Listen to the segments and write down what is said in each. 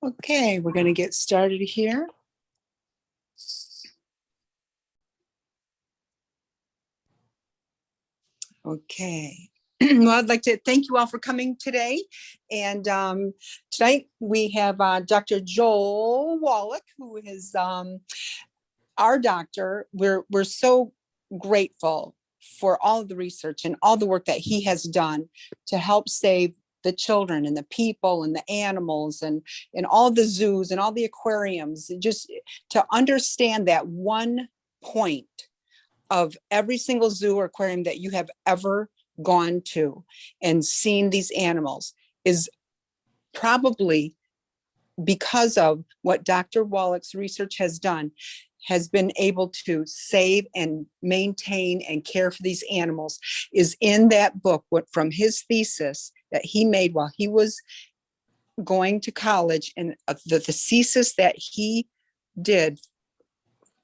Okay, we're going to get started here. Okay. Well, I'd like to thank you all for coming today. And tonight we have Dr. Joel Wallach, who is our doctor. We're so grateful for all of the research and all the work that he has done to help save the children and the people and the animals and all the zoos and all the aquariums, just to understand that one point of every single zoo or aquarium that you have ever gone to and seen these animals is probably because of what Dr. Wallach's research has done, has been able to save and maintain and care for these animals, is in that book from his thesis that he made while he was going to college. And the thesis that he did,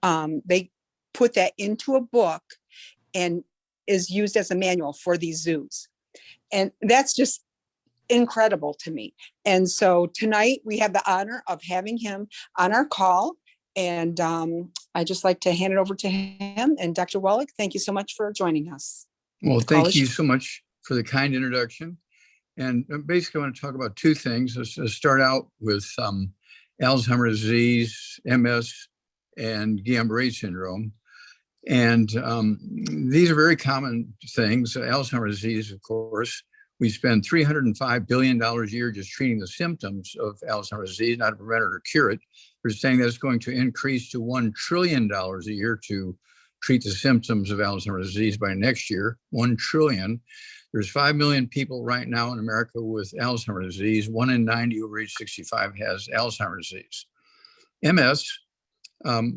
they put that into a book and is used as a manual for these zoos. And that's just incredible to me. And so tonight we have the honor of having him on our call. And I just like to hand it over to him. And Dr. Wallach, thank you so much for joining us. Well, thank you so much for the kind introduction. And basically I want to talk about two things. Let's start out with Alzheimer's disease, MS, and Guillain-Barré syndrome. And these are very common things. Alzheimer's disease, of course, we spend $305 billion a year just treating the symptoms of Alzheimer's disease, not to prevent it or cure it. We're saying that's going to increase to $1 trillion a year to treat the symptoms of Alzheimer's disease by next year, 1 trillion. There's 5 million people right now in America with Alzheimer's disease. 1 in 90 over age 65 has Alzheimer's disease. MS,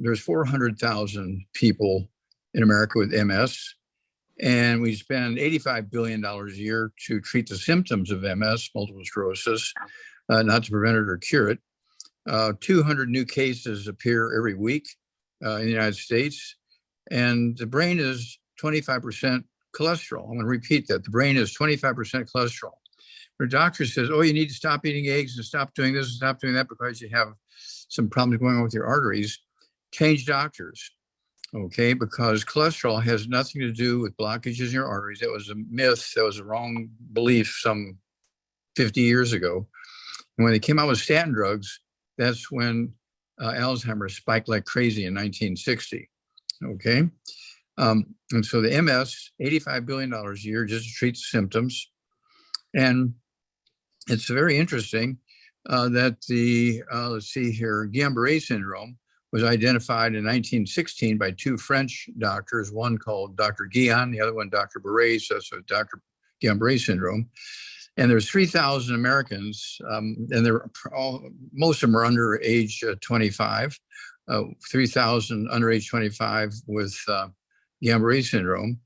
there's 400,000 people in America with MS. And we spend $85 billion a year to treat the symptoms of MS, multiple sclerosis, not to prevent it or cure it. 200 new cases appear every week in the United States. And the brain is 25% cholesterol. I'm going to repeat that. The brain is 25% cholesterol. When a doctor says, oh, you need to stop eating eggs and stop doing this and stop doing that because you have some problems going on with your arteries, change doctors. Okay, because cholesterol has nothing to do with blockages in your arteries. That was a myth. That was a wrong belief some 50 years ago. And when they came out with statin drugs, that's when Alzheimer's spiked like crazy in 1960. Okay, and so the MS, $85 billion a year just to treat the symptoms. And it's very interesting that the, let's see here, Guillain-Barré syndrome was identified in 1916 by two French doctors, one called Dr. Guillain, the other one Dr. Barré, so Dr. Guillain-Barré syndrome. And there's 3,000 Americans, and they're most of them are under age 25, 3,000 under age 25 with Guillain-Barré syndrome.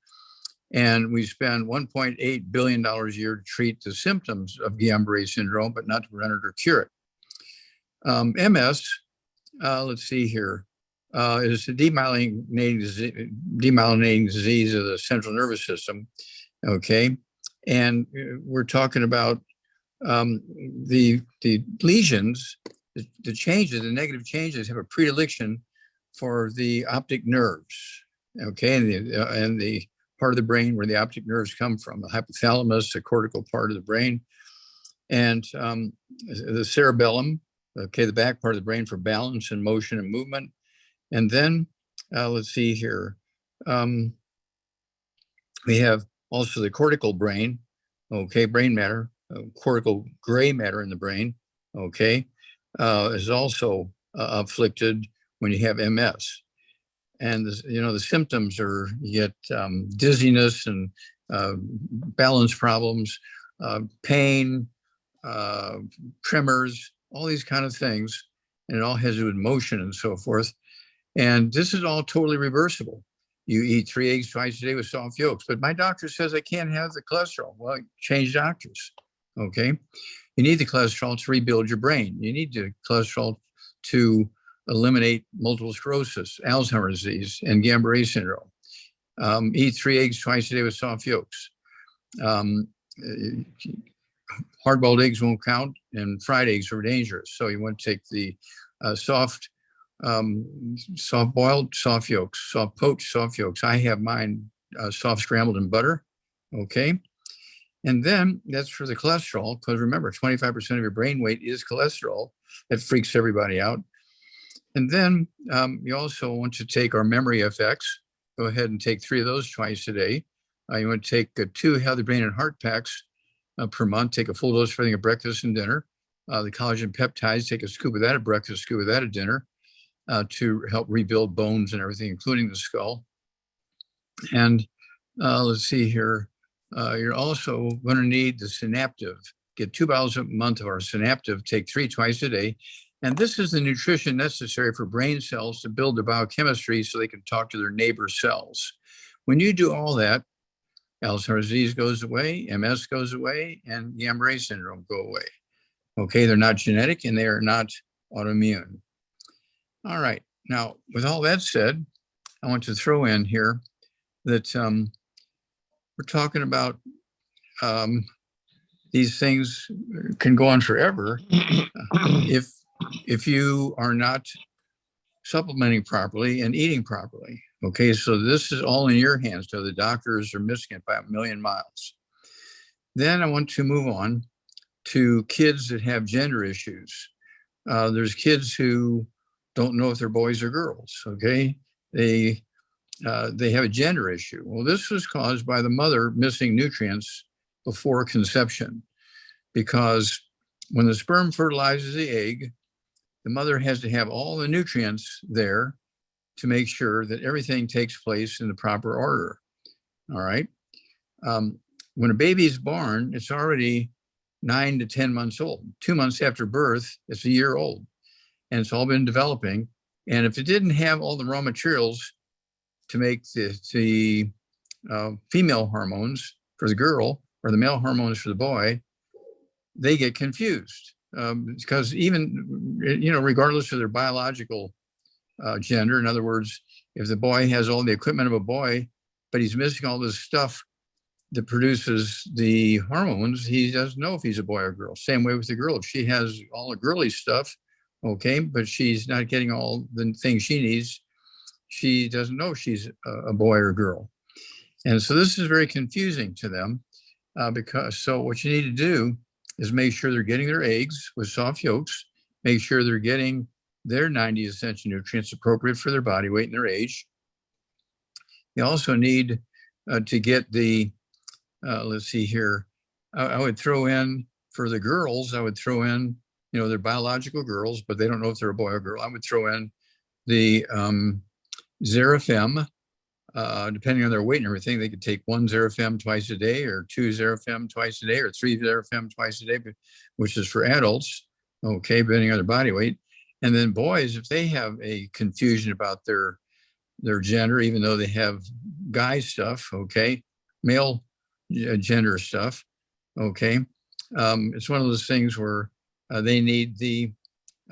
And we spend $1.8 billion a year to treat the symptoms of Guillain-Barré syndrome, but not to prevent it or cure it. MS, let's see here, is a demyelinating disease of the central nervous system, okay? And we're talking about the lesions, the changes, the negative changes have a predilection for the optic nerves, okay? And the part of the brain where the optic nerves come from, the hypothalamus, the cortical part of the brain, and the cerebellum, okay, the back part of the brain for balance and motion and movement. And then let's see here. We have also the cortical brain, okay, brain matter, cortical gray matter in the brain, okay, is also afflicted when you have MS. And, the symptoms are, you get dizziness and balance problems, pain, tremors, all these kind of things, and it all has to do with motion and so forth. And this is all totally reversible. You eat 3 eggs twice a day with soft yolks, but my doctor says I can't have the cholesterol. Well, change doctors, okay? You need the cholesterol to rebuild your brain. You need the cholesterol to eliminate multiple sclerosis, Alzheimer's disease, and Guillain-Barré syndrome. Eat 3 eggs twice a day with soft yolks. hard-boiled eggs won't count, and fried eggs are dangerous. So you want to take the soft boiled, soft yolks, soft poached, soft yolks. I have mine soft scrambled in butter. Okay. And then that's for the cholesterol, because remember, 25% of your brain weight is cholesterol. That freaks everybody out. And then you also want to take our memory FX. Go ahead and take 3 of those twice a day. You want to take 2 healthy brain and heart packs per month. Take a full dose for everything at breakfast and dinner. The collagen peptides, take a scoop of that at breakfast, a scoop of that at dinner to help rebuild bones and everything, including the skull. And let's see here. You're also going to need the Synaptive. Get 2 bottles a month of our Synaptive. Take 3 twice a day. And this is the nutrition necessary for brain cells to build their biochemistry so they can talk to their neighbor cells. When you do all that, Alzheimer's disease goes away, MS goes away, and Guillain-Barré syndrome go away. Okay, they're not genetic and they are not autoimmune. All right. Now, with all that said, I want to throw in here that we're talking about these things can go on forever if you are not supplementing properly and eating properly. Okay, so this is all in your hands. So the doctors are missing it by a million miles. Then I want to move on to kids that have gender issues. There's kids who don't know if they're boys or girls. Okay, they have a gender issue. Well, this was caused by the mother missing nutrients before conception, because when the sperm fertilizes the egg, the mother has to have all the nutrients there to make sure that everything takes place in the proper order. All right. When a baby is born, it's already 9 to 10 months old. 2 months after birth, it's a year old, and it's all been developing. And if it didn't have all the raw materials to make the female hormones for the girl or the male hormones for the boy, they get confused because even, regardless of their biological gender, in other words, if the boy has all the equipment of a boy, but he's missing all this stuff that produces the hormones, he doesn't know if he's a boy or girl. Same way with the girl. If she has all the girly stuff, okay, but she's not getting all the things she needs, she doesn't know if she's a boy or girl. And so this is very confusing to them so what you need to do is make sure they're getting their eggs with soft yolks, make sure they're getting their 90 essential nutrients appropriate for their body weight and their age. You also need to get the, let's see here, I would throw in for the girls, I would throw in, they're biological girls, but they don't know if they're a boy or girl. I would throw in the Xerafem, depending on their weight and everything. They could take 1 Xerafem twice a day, or 2 Xerafem twice a day, or 3 Xerafem twice a day, which is for adults, okay, depending on their body weight. And then boys, if they have a confusion about their gender, even though they have guy stuff, okay, male gender stuff, okay, it's one of those things where they need the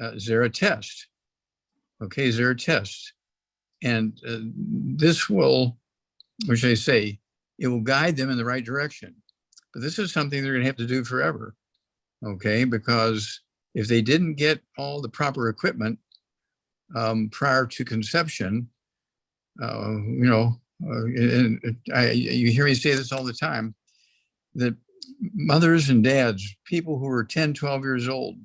Xera test, okay, Xera test. And this will, which I say, it will guide them in the right direction. But this is something they're going to have to do forever, okay, because if they didn't get all the proper equipment prior to conception, you hear me say this all the time, that mothers and dads, people who are 10, 12 years old,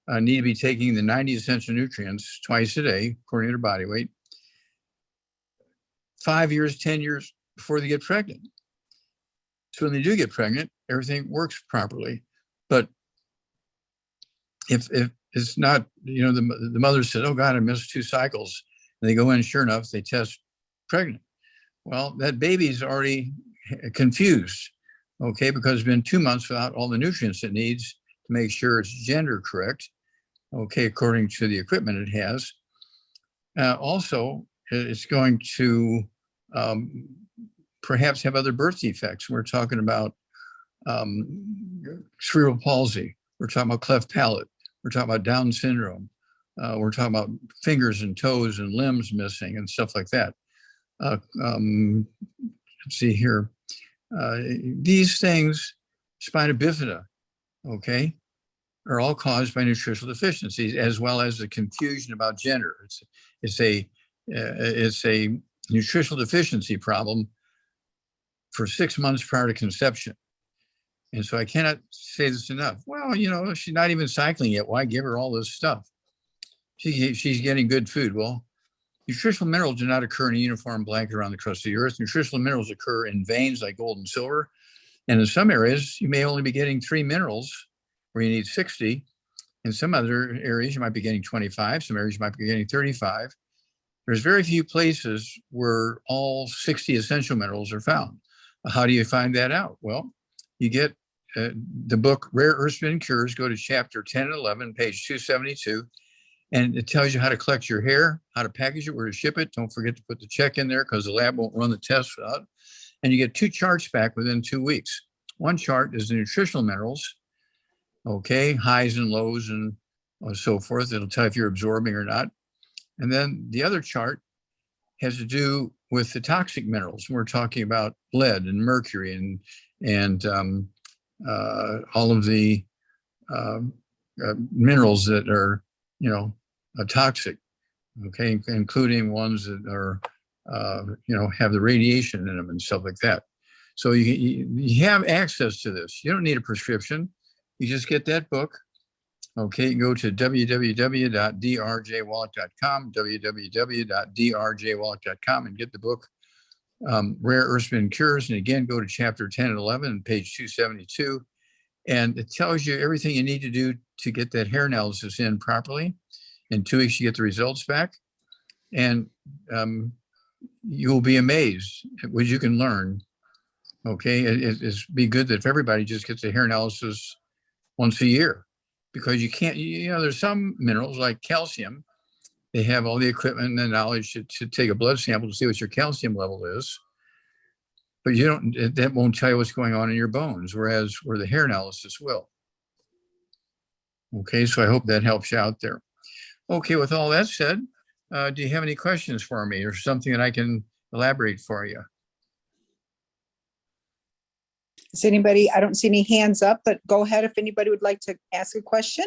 need to be taking the 90 essential nutrients twice a day, according to their body weight, 5 years, 10 years before they get pregnant. So when they do get pregnant, everything works properly. But if it's not, the mother says, oh God, I missed 2 cycles. And they go in, sure enough, they test pregnant. Well, that baby's already confused, okay, because it's been 2 months without all the nutrients it needs to make sure it's gender correct, okay, according to the equipment it has. Also, it's going to perhaps have other birth defects. We're talking about cerebral palsy. We're talking about cleft palate. We're talking about Down syndrome. We're talking about fingers and toes and limbs missing and stuff like that. Let's see here. These things, spina bifida, okay, are all caused by nutritional deficiencies, as well as the confusion about gender. It's a nutritional deficiency problem for 6 months prior to conception. And so I cannot say this enough. Well, she's not even cycling yet. Why give her all this stuff? She's getting good food. Well, nutritional minerals do not occur in a uniform blanket around the crust of the earth. Nutritional minerals occur in veins like gold and silver. And in some areas, you may only be getting 3 minerals where you need 60. In some other areas, you might be getting 25. Some areas you might be getting 35. There's very few places where all 60 essential minerals are found. How do you find that out? Well, you get the book Rare Earth Spin Cures. Go to chapter 10 and 11, page 272. And it tells you how to collect your hair, how to package it, where to ship it. Don't forget to put the check in there because the lab won't run the test without. And you get 2 charts back within 2 weeks. One chart is the nutritional minerals, okay, highs and lows and so forth. It'll tell if you're absorbing or not. And then the other chart has to do with the toxic minerals. We're talking about lead and mercury and all of the minerals that are, toxic, okay, including ones that are, have the radiation in them and stuff like that. So you have access to this. You don't need a prescription. You just get that book. Okay, go to www.drjwallach.com, www.drjwallach.com, and get the book, Rare Earth Spin Cures. And again, go to chapter 10 and 11, page 272. And it tells you everything you need to do to get that hair analysis in properly. In 2 weeks, you get the results back. And you'll be amazed at what you can learn. Okay, it'd be good that if everybody just gets a hair analysis once a year, because you can't, there's some minerals like calcium. They have all the equipment and the knowledge to take a blood sample to see what your calcium level is. But that won't tell you what's going on in your bones, where the hair analysis will. Okay, so I hope that helps you out there. Okay, with all that said, do you have any questions for me or something that I can elaborate for you? Is anybody, I don't see any hands up, but go ahead if anybody would like to ask a question.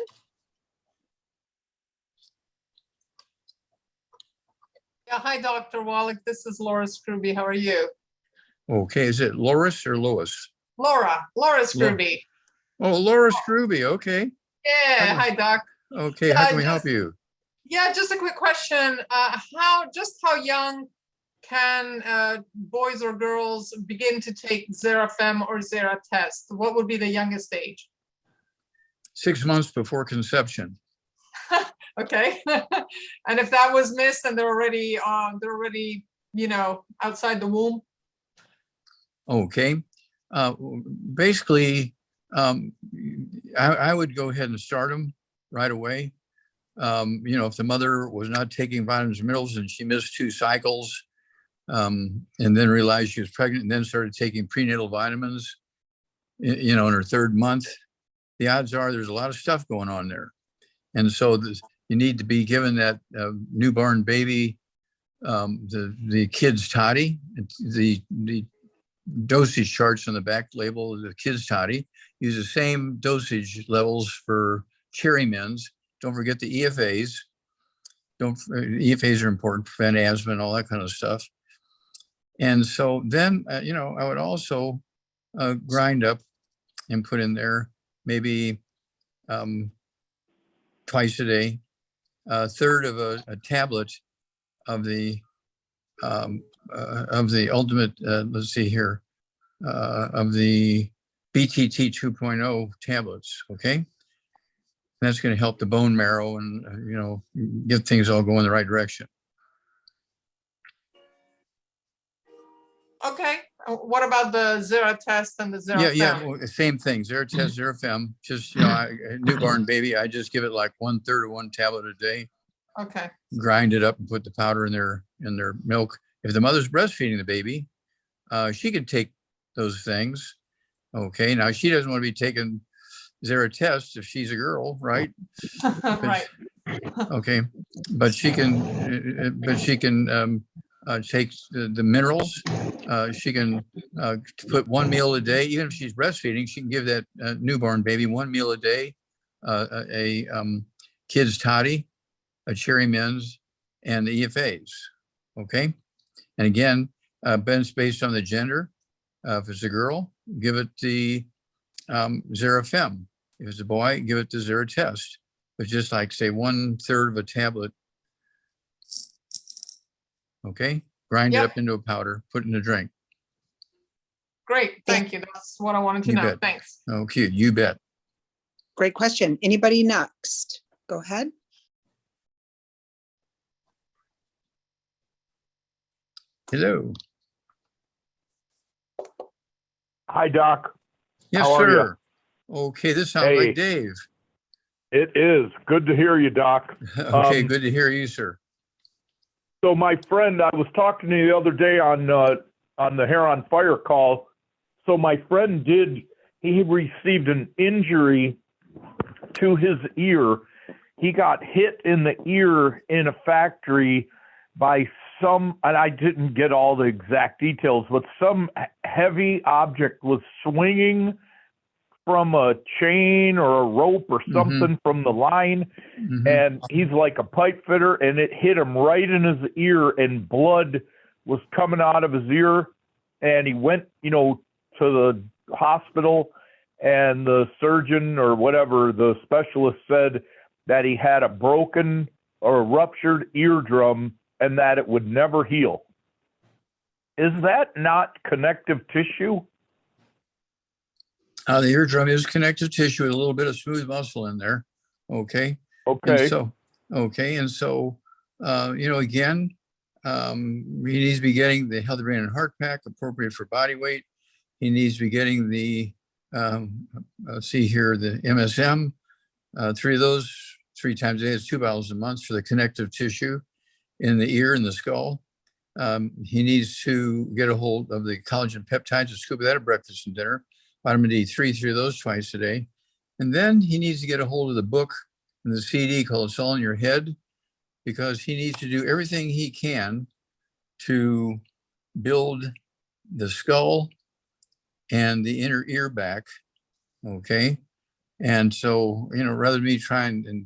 Yeah, hi, Dr. Wallach. This is Laura Scrooby. How are you? Okay, is it Loris or Lois? Laura Scrooby. Oh, Laura Scrooby. Okay. Yeah, hi, Doc. Okay, how can we help you? Yeah, just a quick question. How young can boys or girls begin to take Xerafem or Xera test? What would be the youngest age? 6 months before conception. Okay. And if that was missed and they're already outside the womb? Okay. Basically, I would go ahead and start them right away. If the mother was not taking vitamins and minerals and she missed 2 cycles, and then realized she was pregnant and then started taking prenatal vitamins, in her 3rd month, the odds are there's a lot of stuff going on there. And so you need to be given that newborn baby, the kid's toddy, the dosage charts on the back label of the kid's toddy. Use the same dosage levels for cherry mins. Don't forget the EFAs. EFAs are important to prevent asthma and all that kind of stuff. And so then, I would also grind up and put in there maybe twice a day, 1/3 of a tablet of the ultimate, let's see here, of the BTT 2.0 tablets, okay? That's going to help the bone marrow and, get things all going in the right direction. Okay. What about the Xera test and the Xerafem? Yeah, well, same thing. Xera test, Xerafem. Just, a newborn baby, I just give it like 1/3 of 1 tablet a day. Okay. Grind it up and put the powder in their milk. If the mother's breastfeeding the baby, she could take those things. Okay. Now she doesn't want to be taking Xera test if she's a girl, right? Right. Okay. But she can take the minerals. She can to put one meal a day. Even if she's breastfeeding, she can give that newborn baby one meal a day, a kid's toddy, a cherry mints, and the EFAs. Okay. And again, based on the gender. If it's a girl, give it the Xerafem. If it's a boy, give it the Xeratest. But just like say 1/3 of a tablet. Okay. Grind it up into a powder, put it in a drink. Great, thank you. That's what I wanted to You know. bet. Thanks. Okay, you bet. Great question. Anybody next? Go ahead. Hello. Hi, Doc. Yes, How are sir. Okay, this sounds Hey. like Dave. It is good to hear you, Doc. Okay, good to hear you, sir. So my friend, I was talking to you the other day on the Hair on Fire call. So my friend he received an injury to his ear. He got hit in the ear in a factory by and I didn't get all the exact details, but some heavy object was swinging from a chain or a rope or something from the line. And he's like a pipe fitter, and it hit him right in his ear, and blood was coming out of his ear. And he went, to the hospital, and the surgeon or whatever, the specialist said that he had a broken or a ruptured eardrum and that it would never heal. Is that not connective tissue? The eardrum is connective tissue with a little bit of smooth muscle in there. Okay. Okay. And so, again, he needs to be getting the healthy brain and heart pack appropriate for body weight. He needs to be getting the, see here, the MSM, 3 of those 3 times a day. It's 2 bottles a month for the connective tissue in the ear and the skull. He needs to get a hold of the collagen peptides, a scoop of that at breakfast and dinner. Vitamin D3, 3 of those twice a day. And then he needs to get a hold of the book and the CD called It's All in Your Head, because he needs to do everything he can to build the skull and the inner ear back. Okay. And so, rather than me trying and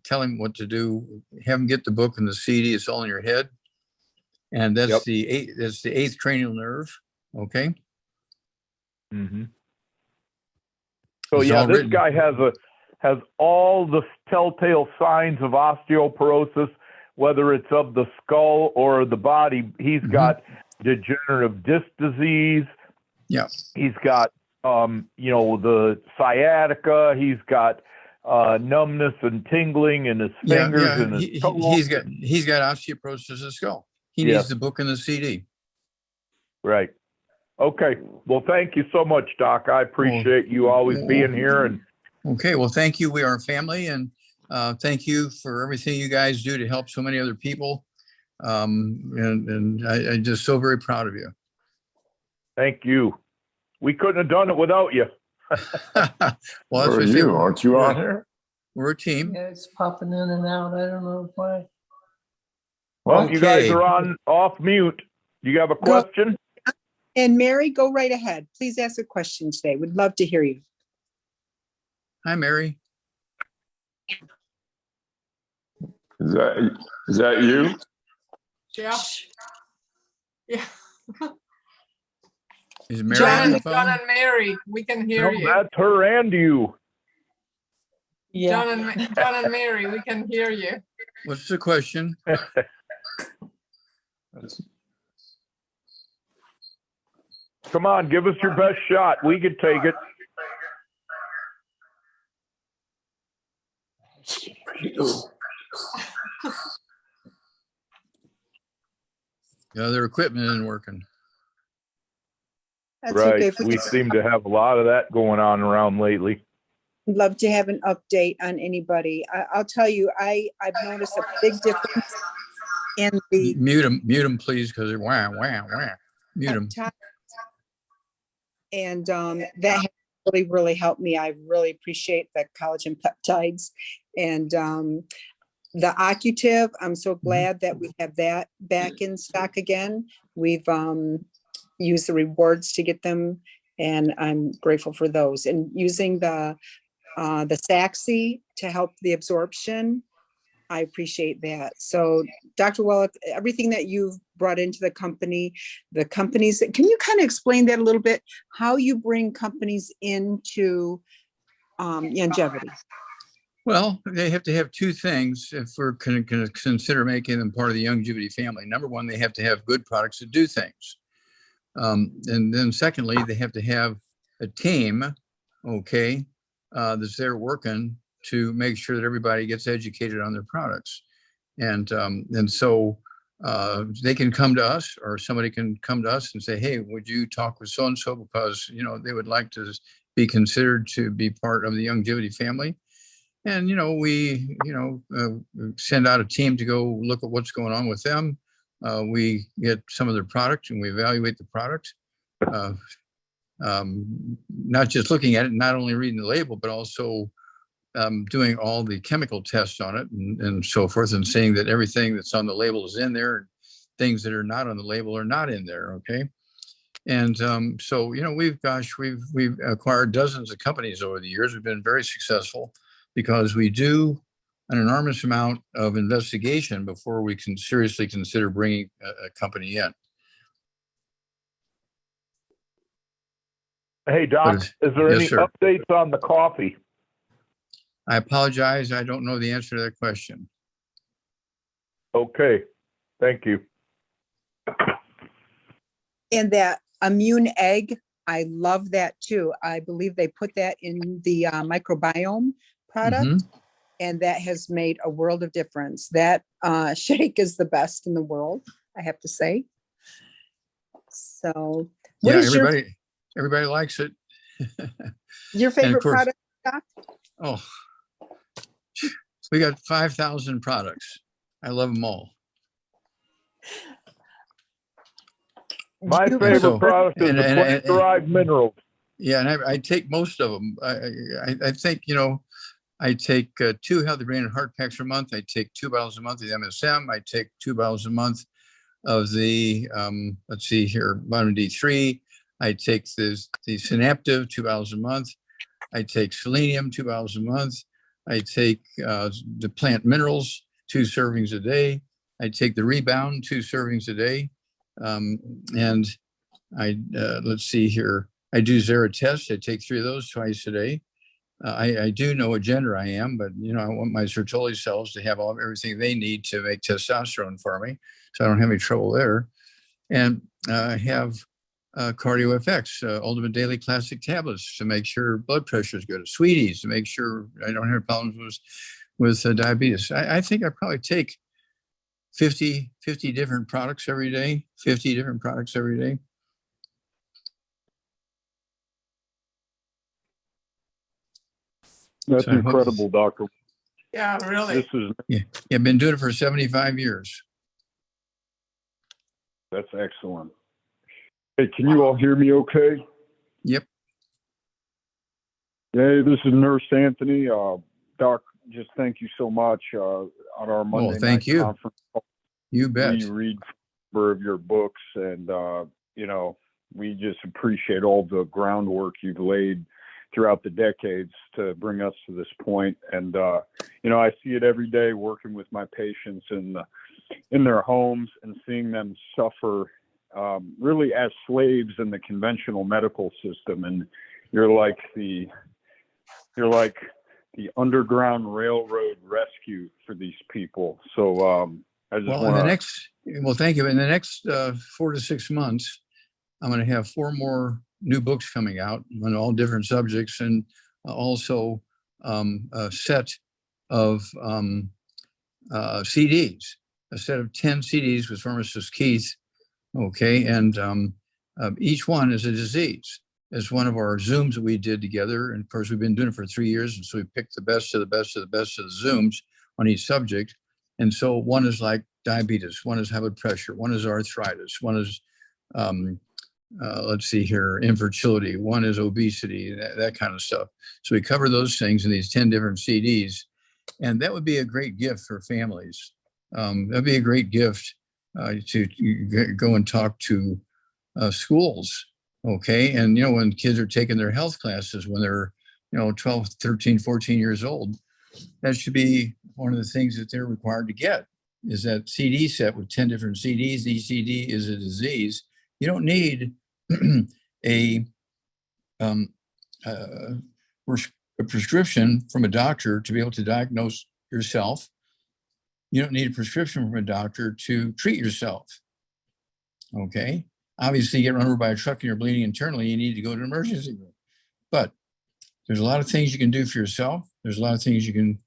tell him what to do, have him get the book and the CD, It's All in Your Head. And that's the 8th cranial nerve. Okay. So It's yeah, all this written. guy has all the telltale signs of osteoporosis, whether it's of the skull or the body. He's got degenerative disc disease. Yeah. He's got the sciatica. He's got numbness and tingling in his fingers and his toes. He's got osteoporosis of the skull. He needs the book and the CD. Right. Okay. Well, thank you so much, Doc. I appreciate you always being here. And okay. Well, thank you. We are a family, and thank you for everything you guys do to help so many other people. And I'm just so very proud of you. Thank you. We couldn't have done it without you. Well, that's Who are you? Aren't you on here? We're a team. Yeah, it's popping in and out. I don't know why. Well, you guys are off mute. Do you have a question? And Mary, go right ahead. Please ask a question today. We'd love to hear you. Hi, Mary. Is that you? Yeah. Yeah. Is Mary on the phone? John and Mary, we can hear you. That's her and you. Yeah. John and Mary, we can hear you. What's the question? Come on, give us your best shot. We can take it. Their equipment isn't working. That's Right. okay. We seem to have a lot of that going on around lately. We'd love to have an update on anybody. I'll tell you, I've noticed a big difference in the Mute them, please, because they're wah, wah, wah. Mute them. peptides. And that has really, really helped me. I really appreciate the collagen peptides and the Occutive. I'm so glad that we have that back in stock again. We've use the rewards to get them, and I'm grateful for those. And using the Saxy to help the absorption, I appreciate that. So Dr. Wallach, everything that you've brought into the companies, can you kind of explain that a little bit, how you bring companies into longevity? Well, they have to have two things if we're going to consider making them part of the Youngevity family. Number one, they have to have good products that do things. And then secondly, they have to have a team, okay, that's there working to make sure that everybody gets educated on their products. And so they can come to us, or somebody can come to us and say, hey, would you talk with so-and-so because, you know, they would like to be considered to be part of the Youngevity family. And, you know, we, send out a team to go look at what's going on with them. We get some of their product and we evaluate the product. Not just looking at it, not only reading the label, but also doing all the chemical tests on it and so forth, and seeing that everything that's on the label is in there, and things that are not on the label are not in there. Okay. And so, you know, we've acquired dozens of companies over the years. We've been very successful because we do an enormous amount of investigation before we can seriously consider bringing a company in. Hey, Doc, is there any updates on the coffee? I apologize. I don't know the answer to that question. Okay. Thank you. And that immune egg, I love that too. I believe they put that in the microbiome product, and that has made a world of difference. That shake is the best in the world, I have to say. So what is everybody likes it. Your favorite product, Doc? Oh, we got 5,000 products. I love them all. My favorite product is the plant-derived minerals. Yeah, and I take most of them. I think, you know, I take 2 healthy brain and heart packs a month. I take 2 bottles a month of the MSM. I take 2 bottles a month of the, let's see here, vitamin D3. I take the Connective 2 bottles a month. I take selenium 2 bottles a month. I take the plant minerals 2 servings a day. I take the Rebound 2 servings a day. And I, let's see here, I do Zera tests. I take 3 of those twice a day. I do know what gender I am, but, you know, I want my Sertoli cells to have everything they need to make testosterone for me, so I don't have any trouble there. And I have Cardio FX, Ultimate Daily Classic tablets to make sure blood pressure is good. Sweeties to make sure I don't have problems with diabetes. I think I probably take 50 different products every day, 50 different products every day. That's incredible, Doctor. Yeah, really. Yeah, I've been doing it for 75 years. That's excellent. Hey, can you all hear me okay? Yep. Hey, this is Nurse Anthony. Doc, just thank you so much on our Monday night conference. You bet. We read a number of your books, and, you know, we just appreciate all the groundwork you've laid throughout the decades to bring us to this point. And, you know, I see it every day working with my patients in their homes and seeing them suffer really as slaves in the conventional medical system. And you're like the Underground Railroad rescue for these people. So I just want to. Thank you. In the next 4 to 6 months, I'm going to have 4 more new books coming out on all different subjects, and also a set of CDs, a set of 10 CDs with pharmacist Keith. Okay. And each one is a disease. It's one of our Zooms that we did together. And of course, we've been doing it for 3 years. And so we picked the best of the best of the best of the Zooms on each subject. And so one is like diabetes, one is high blood pressure, one is arthritis, one is, let's see here, infertility, one is obesity, that kind of stuff. So we cover those things in these 10 different CDs. And that would be a great gift for families. That'd be a great gift to go and talk to schools. Okay. And, when kids are taking their health classes when they're, 12, 13, 14 years old, that should be one of the things that they're required to get, is that CD set with 10 different CDs. Each CD is a disease. You don't need a prescription from a doctor to be able to diagnose yourself. You don't need a prescription from a doctor to treat yourself. Okay. Obviously, you get run over by a truck and you're bleeding internally, you need to go to an emergency room. But there's a lot of things you can do for yourself. There's a lot of things you can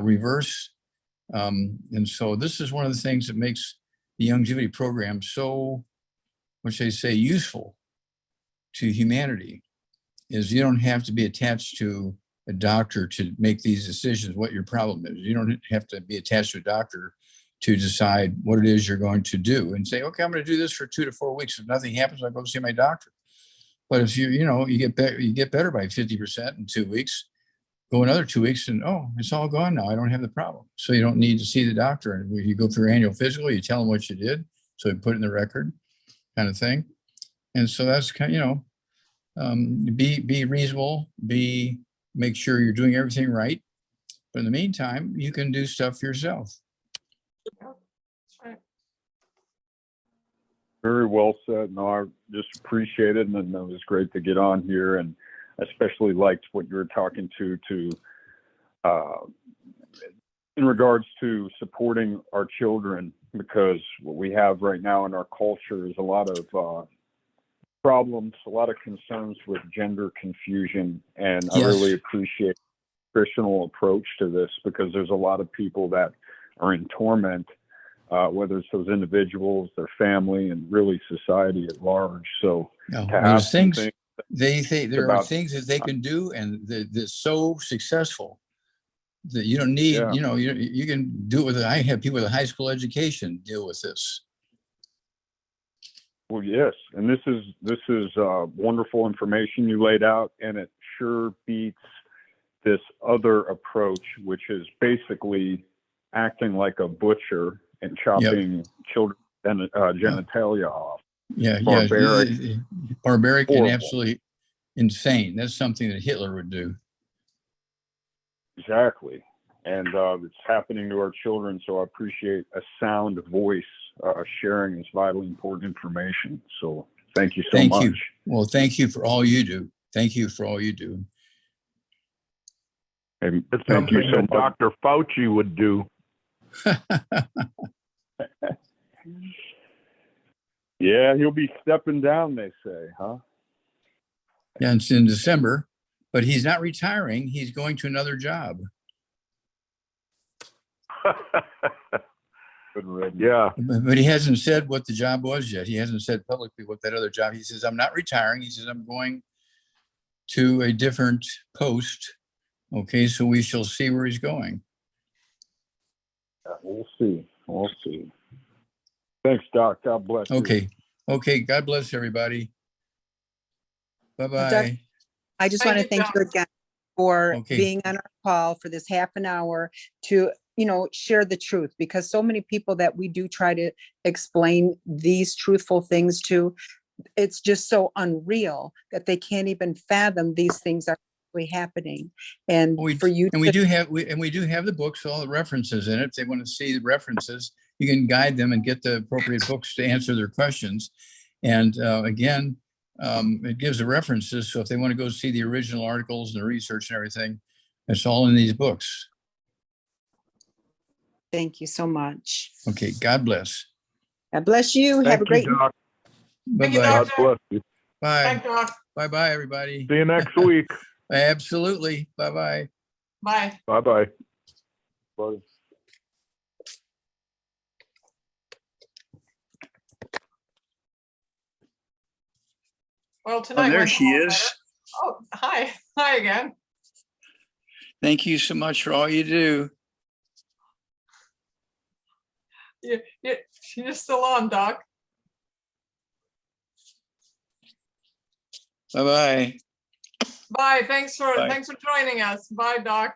reverse. And so this is one of the things that makes the YOUNGEVITY program so, what should I say, useful to humanity, is you don't have to be attached to a doctor to make these decisions what your problem is. You don't have to be attached to a doctor to decide what it is you're going to do and say, okay, I'm going to do this for 2 to 4 weeks. If nothing happens, I'll go see my doctor. But if you get better by 50% in 2 weeks, go another 2 weeks and, oh, it's all gone now. I don't have the problem. So you don't need to see the doctor. And you go through your annual physical, you tell them what you did. So you put it in the record, kind of thing. And so that's kind of, be reasonable, make sure you're doing everything right. But in the meantime, you can do stuff yourself. Very well said. No, I just appreciate it, and it was great to get on here, and especially liked what you were talking to in regards to supporting our children, because what we have right now in our culture is a lot of problems, a lot of concerns with gender confusion, and Yes. I really appreciate the nutritional approach to this, because there's a lot of people that are in torment, whether it's those individuals, their family, and really society at large. So No, to have there's some things there are about- things that they can do, and they're so successful that you don't need, Yeah. you can do it with, I have people with a high school education deal with this. Well, yes, and this is wonderful information you laid out, and it sure beats this other approach, which is basically acting like a butcher and chopping children genitalia off. Yeah, Barbaric. barbaric and Horrible. absolutely insane. That's something that Hitler would do. Exactly, and it's happening to our children. So I appreciate a sound voice sharing this vitally important information. So thank you so much. You. Well, thank you for all you do. Thank you for all you do. And It's thank you something so that much. Dr. Fauci would do. Yeah, he'll be stepping down, they say, huh? Yeah, it's in December, but he's not retiring. He's going to another job. Good riddance. Yeah. But he hasn't said what the job was yet. He hasn't said publicly what that other job. He says, I'm not retiring. He says, I'm going to a different post. Okay, so we shall see where he's going. We'll see. We'll see. Thanks, Doc. God bless you. Okay. God bless everybody. Bye-bye. Doc, I just want to Thank you, thank you again for Okay. being on our call for this half an hour to, share the truth, because so many people that we do try to explain these truthful things to, it's just so unreal that they can't even fathom these things are really happening. And We for you, do have the books, all the references in it. If they want to see the references, you can guide them and get the appropriate books to answer their questions. And again, it gives the references. So if they want to go see the original articles and the research and everything, it's all in these books. thank you so much. Okay. God bless. God bless you. Have a great Doc. Thank you, Bye-bye. God Doctor. bless you. Bye. Thank you, Doc. Bye-bye, everybody. See you next week. Absolutely. Bye-bye. Bye. Bye-bye. Bye. Well, tonight. there went she a lot is. better. Oh, hi. Hi again. Thank you so much for all you do. You're still on, Doc. Bye-bye. Bye. Thanks for Bye. joining us. Bye, Doc.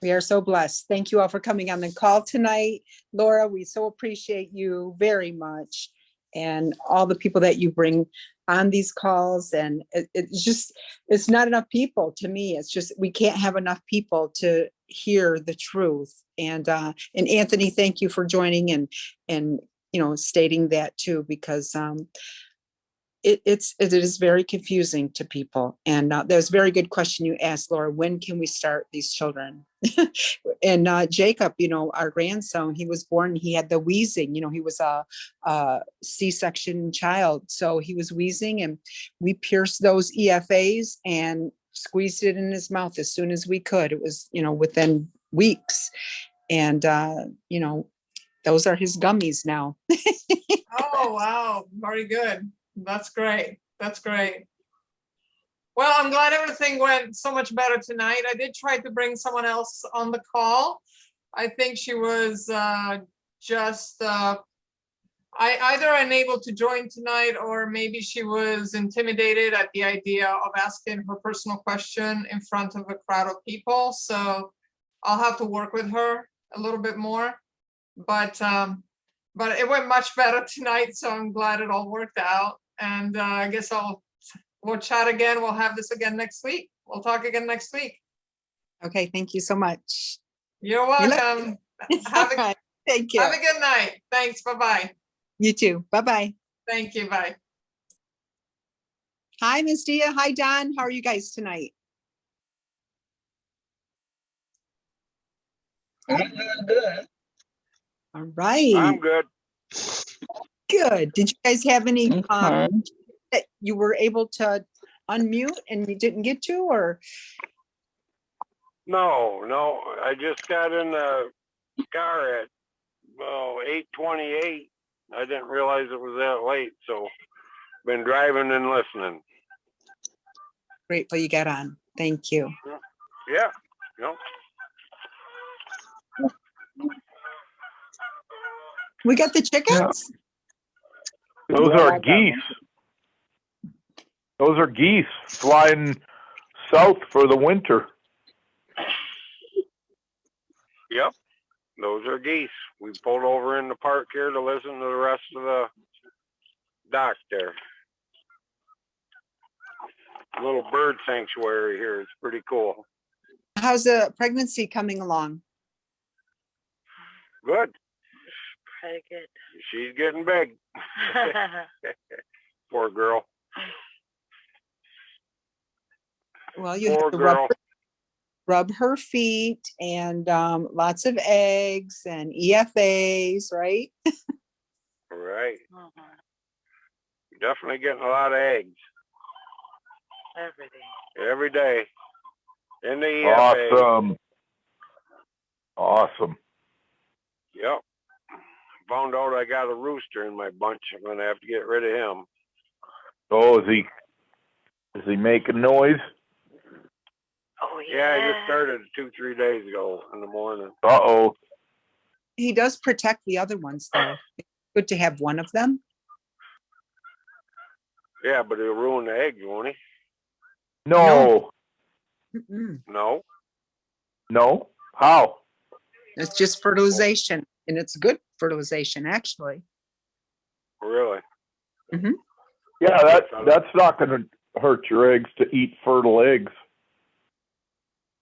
We are so blessed. Thank you all for coming on the call tonight. Laura, we so appreciate you very much, and all the people that you bring on these calls. And it's not enough people to me. It's just, we can't have enough people to hear the truth. And Anthony, thank you for joining and stating that too, because it is very confusing to people. And there's a very good question you asked, Laura. When can we start these children? And Jacob, our grandson, he was born, he had the wheezing, he was a C-section child. So he was wheezing, and we pierced those EFAs and squeezed it in his mouth as soon as we could. It was, within weeks. And, those are his gummies now. Oh, wow. Very good. That's great. That's great. Well, I'm glad everything went so much better tonight. I did try to bring someone else on the call. I think she was either unable to join tonight, or maybe she was intimidated at the idea of asking her personal question in front of a crowd of people. So I'll have to work with her a little bit more. But it went much better tonight, so I'm glad it all worked out. And I guess we'll chat again. We'll have this again next week. We'll talk again next week. Okay, thank you so much. You're welcome. Thank you. Have a good night. Thanks. Bye-bye. You too. Bye-bye. Thank you. Bye. Hi, Ms. Dia. Hi, Don. How are you guys tonight? I'm doing good. All right. I'm good. Good. Did you guys have any Okay. that you were able to unmute and you didn't get to, or? No, I just got in the car at 8:28. I didn't realize it was that late, so been driving and listening. Grateful you got on. Thank you. Yeah, no. We got the chickens? Those are geese. Those are geese flying south for the winter. Yep, those are geese. We pulled over in the park here to listen to the rest of the dock there. Little bird sanctuary here. It's pretty cool. How's the pregnancy coming along? Good. Very good. She's getting big. Poor girl. Well, you Poor have to girl. rub her feet, and lots of eggs and EFAs, right? Right. Mhm. Definitely getting a lot of eggs Every day. every day. In the EFA. Awesome. Yep. Found out I got a rooster in my bunch. I'm gonna have to get rid of him. Oh, is he making noise? Oh, Yeah, I yeah. just started 2-3 days ago in the morning. Uh-oh. He does protect the other ones, though. It's good to have one of them. Yeah, but he'll ruin the eggs, won't he? No. Mm-mm. No. No? How? It's just fertilization, and it's good fertilization, actually. Really? Yeah, that's not going to hurt your eggs to eat fertile eggs.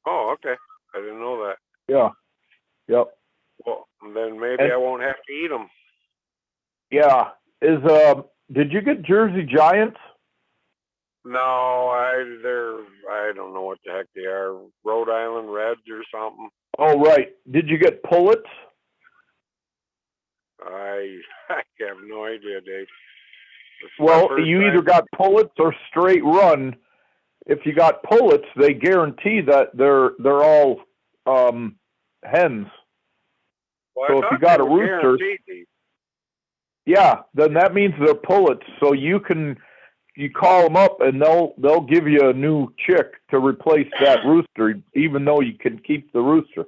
Oh, okay. I didn't know that. Yeah. Yep. Well, then maybe I won't have to eat them. Yeah. Did you get Jersey Giants? No, I don't know what the heck they are. Rhode Island Reds or something. Oh, right. Did you get pullets? I have no idea, Dave. Well, you either got pullets or straight run. If you got pullets, they guarantee that they're all hens. Well, So if you got a rooster, yeah, then that means they're pullets. So you call them up and they'll give you a new chick to replace that rooster, even though you can keep the rooster.